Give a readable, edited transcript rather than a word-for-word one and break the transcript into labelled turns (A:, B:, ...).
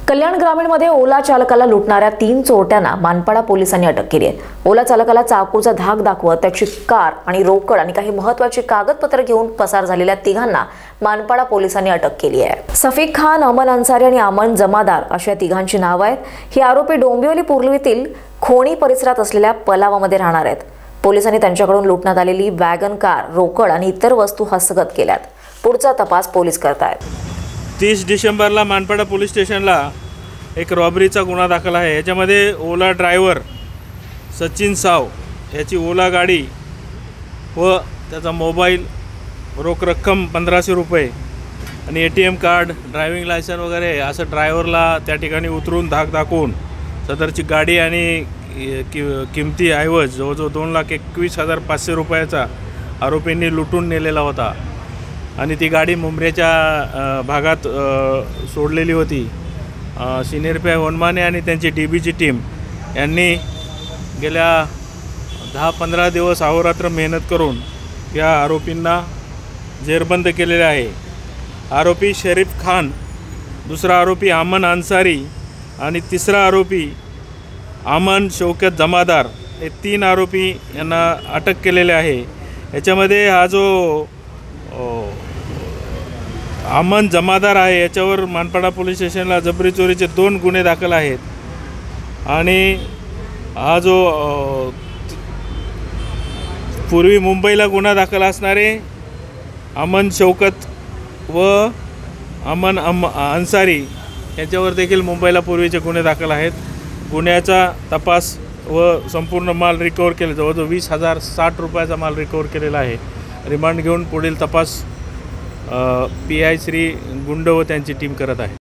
A: कल्याण ग्रामीणमध्ये ओला चालकाला लुटणाऱ्या 3 चोरट्यांना मानपाडा पोलिसांनी अटक केली आहे। ओला चालकाला चाकूचा धाक दाखवत त्याची कार आणि रोकड आणि काही महत्त्वाची कागदपत्रे घेऊन पसार झालेल्या तिघांना मानपाडा पोलिसांनी अटक केली आहे। सफीक खान, अमन अन्सारी आणि अमन जमादार अशा तिघांची नावे आहेत। ही आरोपी डोंबिवली पूर्वीतील खोणी परिसरात असलेल्या पलावामध्ये राहणार आहेत। पोलिसांनी त्यांच्याकडून लुटण्यात आलेली वॅगन कार, रोकड आणि इतर वस्तू हस्तगत केल्यात। पुढचा तपास पोलीस करतायत।
B: 30 डिसेंबरला मानपाडा पोलीस स्टेशनला एक रॉबरीचा गुन्हा दाखल आहे। याच्यामध्ये ओला ड्रायव्हर सचिन साव याची ओला गाडी व त्याचा मोबाईल, रोख रक्कम 1500 रुपये आणि ATM कार्ड, ड्रायव्हिंग लायसन वगैरे असं ड्रायव्हरला त्या ठिकाणी उतरून धाक दाखवून सदरची गाडी आणि किमती ऐवज जवळजवळ 2,21,500 रुपयाचा आरोपींनी लुटून नेलेला होता आणि ती गाडी मुंब्र्याच्या भागात सोडलेली होती। सिनियर पी.आय. होनमाने आणि त्यांची DBची टीम यांनी गेल्या 10-15 दिवस अहोरात्र मेहनत करून या आरोपींना जेरबंद केलेले आहे। आरोपी शरीफ खान, दुसरा आरोपी अमन अन्सारी आणि तिसरा आरोपी अमन शौकत जमादार, हे 3 आरोपी यांना अटक केलेले आहे। याच्यामध्ये हा जो अमन जमादार आहे याच्यावर मानपाडा पोलीस स्टेशनला जबरी चोरीचे 2 गुन्हे दाखल आहेत आणि हा जो पूर्वी मुंबईला गुन्हा दाखल असणारे अमन शौकत व अमन अन्सारी यांच्यावर देखील मुंबईला पूर्वीचे गुन्हे दाखल आहेत। गुन्ह्याचा तपास व संपूर्ण माल रिकवर केला, जवळजवळ 20,060 रुपयाचा माल रिकवर केलेला आहे। रिमांड घेऊन पुढील तपास PI श्री गुंड व त्यांची टीम करत आहे।